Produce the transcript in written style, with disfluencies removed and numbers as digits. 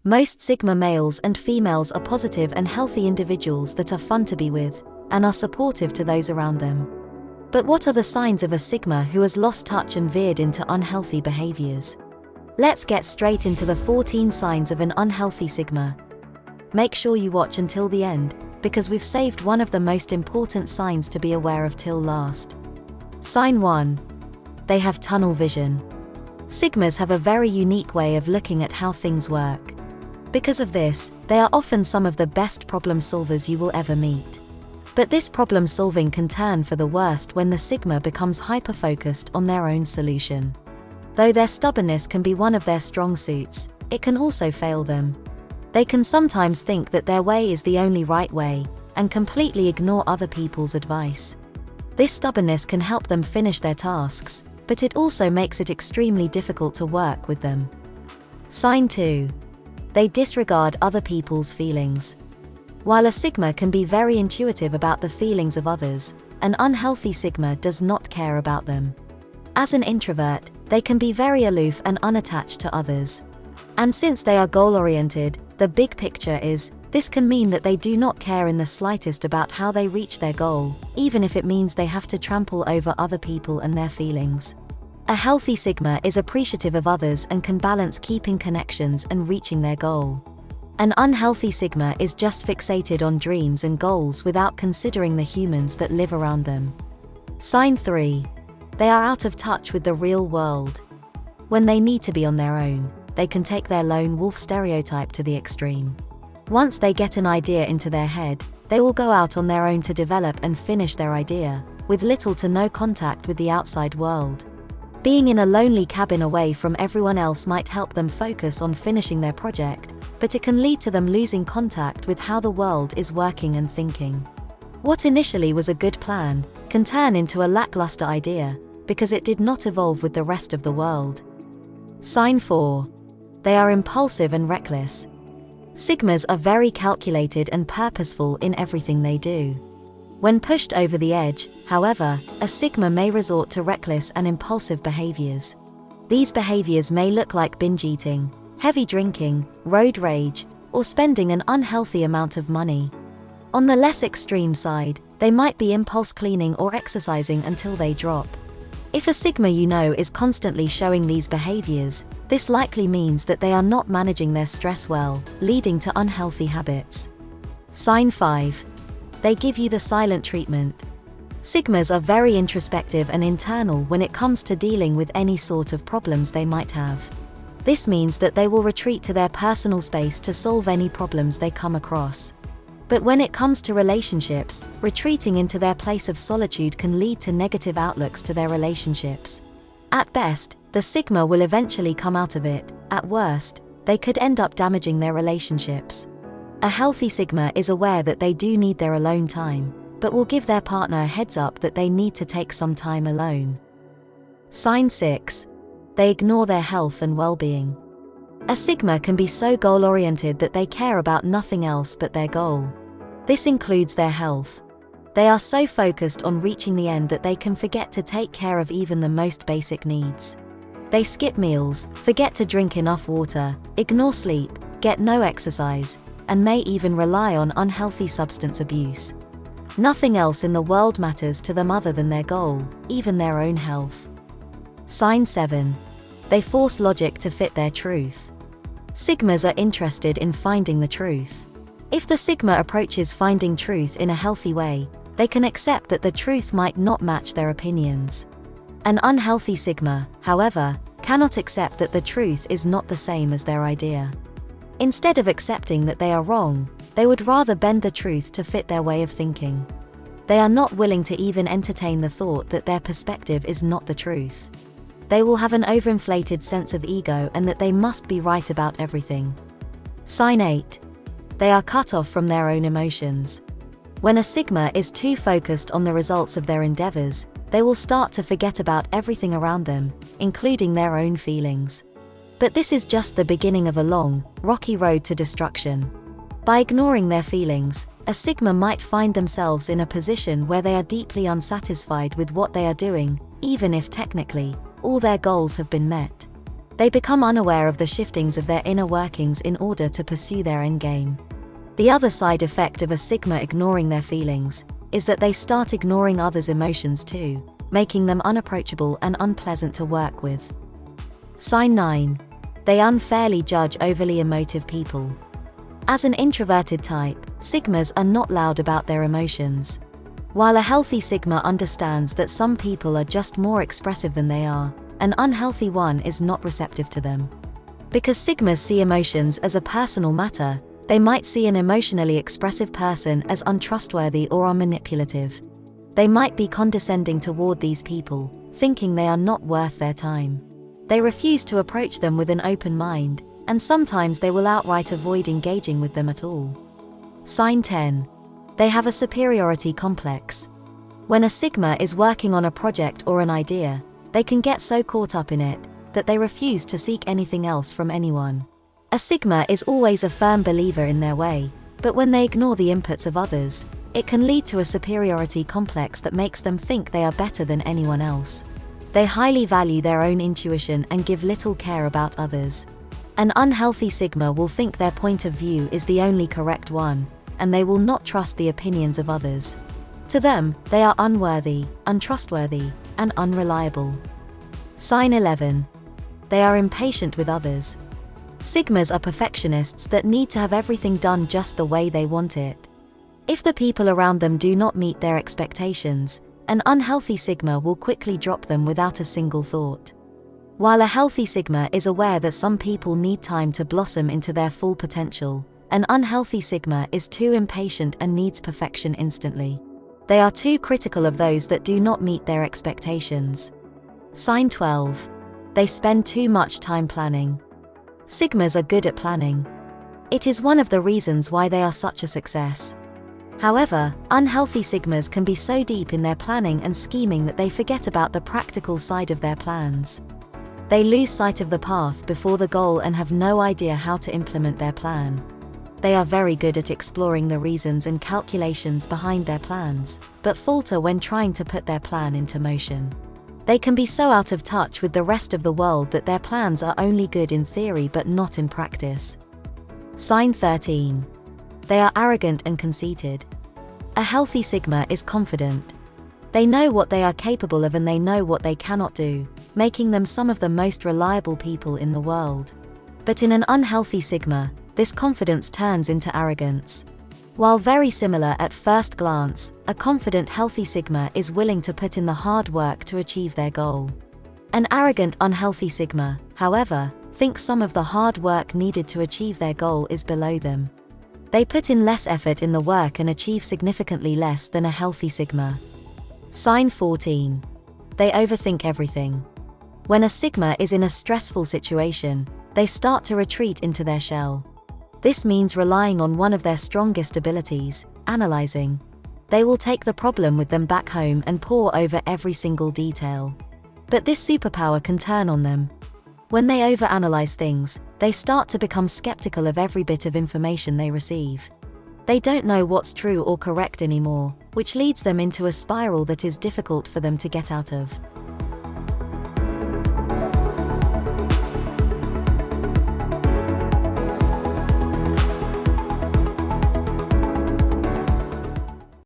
Most Sigma males and females are positive and healthy individuals that are fun to be with, and are supportive to those around them. But what are the signs of a Sigma who has lost touch and veered into unhealthy behaviors? Let's get straight into the 14 signs of an unhealthy Sigma. Make sure you watch until the end, because we've saved one of the most important signs to be aware of till last. Sign 1. They have tunnel vision. Sigmas have a very unique way of looking at how things work. Because of this, they are often some of the best problem solvers you will ever meet. But this problem solving can turn for the worst when the Sigma becomes hyper-focused on their own solution. Though their stubbornness can be one of their strong suits, it can also fail them. They can sometimes think that their way is the only right way, and completely ignore other people's advice. This stubbornness can help them finish their tasks, but it also makes it extremely difficult to work with them. Sign 2. They disregard other people's feelings. While a Sigma can be very intuitive about the feelings of others, an unhealthy Sigma does not care about them. As an introvert, they can be very aloof and unattached to others. And since they are goal-oriented, the big picture is, this can mean that they do not care in the slightest about how they reach their goal, even if it means they have to trample over other people and their feelings. A healthy Sigma is appreciative of others and can balance keeping connections and reaching their goal. An unhealthy Sigma is just fixated on dreams and goals without considering the humans that live around them. Sign 3. They are out of touch with the real world. When they need to be on their own, they can take their lone wolf stereotype to the extreme. Once they get an idea into their head, they will go out on their own to develop and finish their idea, with little to no contact with the outside world. Being in a lonely cabin away from everyone else might help them focus on finishing their project, but it can lead to them losing contact with how the world is working and thinking. What initially was a good plan can turn into a lackluster idea, because it did not evolve with the rest of the world. Sign 4. They are impulsive and reckless. Sigmas are very calculated and purposeful in everything they do. When pushed over the edge, however, a Sigma may resort to reckless and impulsive behaviors. These behaviors may look like binge eating, heavy drinking, road rage, or spending an unhealthy amount of money. On the less extreme side, they might be impulse cleaning or exercising until they drop. If a Sigma you know is constantly showing these behaviors, this likely means that they are not managing their stress well, leading to unhealthy habits. Sign 5. They give you the silent treatment. Sigmas are very introspective and internal when it comes to dealing with any sort of problems they might have. This means that they will retreat to their personal space to solve any problems they come across. But when it comes to relationships, retreating into their place of solitude can lead to negative outlooks to their relationships. At best, the Sigma will eventually come out of it. At worst, they could end up damaging their relationships. A healthy Sigma is aware that they do need their alone time, but will give their partner a heads up that they need to take some time alone. Sign 6. They ignore their health and well-being. A Sigma can be so goal-oriented that they care about nothing else but their goal. This includes their health. They are so focused on reaching the end that they can forget to take care of even the most basic needs. They skip meals, forget to drink enough water, ignore sleep, get no exercise, and may even rely on unhealthy substance abuse. Nothing else in the world matters to them other than their goal, even their own health. Sign 7. They force logic to fit their truth. Sigmas are interested in finding the truth. If the Sigma approaches finding truth in a healthy way, they can accept that the truth might not match their opinions. An unhealthy Sigma, however, cannot accept that the truth is not the same as their idea. Instead of accepting that they are wrong, they would rather bend the truth to fit their way of thinking. They are not willing to even entertain the thought that their perspective is not the truth. They will have an overinflated sense of ego and that they must be right about everything. Sign 8. They are cut off from their own emotions. When a Sigma is too focused on the results of their endeavors, they will start to forget about everything around them, including their own feelings. But this is just the beginning of a long, rocky road to destruction. By ignoring their feelings, a Sigma might find themselves in a position where they are deeply unsatisfied with what they are doing, even if technically, all their goals have been met. They become unaware of the shiftings of their inner workings in order to pursue their endgame. The other side effect of a Sigma ignoring their feelings is that they start ignoring others' emotions too, making them unapproachable and unpleasant to work with. Sign 9. They unfairly judge overly emotive people. As an introverted type, Sigmas are not loud about their emotions. While a healthy Sigma understands that some people are just more expressive than they are, an unhealthy one is not receptive to them. Because Sigmas see emotions as a personal matter, they might see an emotionally expressive person as untrustworthy or manipulative. They might be condescending toward these people, thinking they are not worth their time. They refuse to approach them with an open mind, and sometimes they will outright avoid engaging with them at all. Sign 10. They have a superiority complex. When a Sigma is working on a project or an idea, they can get so caught up in it that they refuse to seek anything else from anyone. A Sigma is always a firm believer in their way, but when they ignore the inputs of others, it can lead to a superiority complex that makes them think they are better than anyone else. They highly value their own intuition and give little care about others. An unhealthy Sigma will think their point of view is the only correct one, and they will not trust the opinions of others. To them, they are unworthy, untrustworthy, and unreliable. Sign 11. They are impatient with others. Sigmas are perfectionists that need to have everything done just the way they want it. If the people around them do not meet their expectations, an unhealthy Sigma will quickly drop them without a single thought. While a healthy Sigma is aware that some people need time to blossom into their full potential, an unhealthy Sigma is too impatient and needs perfection instantly. They are too critical of those that do not meet their expectations. Sign 12. They spend too much time planning. Sigmas are good at planning. It is one of the reasons why they are such a success. However, unhealthy Sigmas can be so deep in their planning and scheming that they forget about the practical side of their plans. They lose sight of the path before the goal and have no idea how to implement their plan. They are very good at exploring the reasons and calculations behind their plans, but falter when trying to put their plan into motion. They can be so out of touch with the rest of the world that their plans are only good in theory but not in practice. Sign 13. They are arrogant and conceited. A healthy Sigma is confident. They know what they are capable of and they know what they cannot do, making them some of the most reliable people in the world. But in an unhealthy Sigma, this confidence turns into arrogance. While very similar at first glance, a confident healthy Sigma is willing to put in the hard work to achieve their goal. An arrogant unhealthy Sigma, however, thinks some of the hard work needed to achieve their goal is below them. They put in less effort in the work and achieve significantly less than a healthy Sigma. Sign 14. They overthink everything. When a Sigma is in a stressful situation, they start to retreat into their shell. This means relying on one of their strongest abilities, analyzing. They will take the problem with them back home and pore over every single detail. But this superpower can turn on them. When they overanalyze things, they start to become skeptical of every bit of information they receive. They don't know what's true or correct anymore, which leads them into a spiral that is difficult for them to get out of.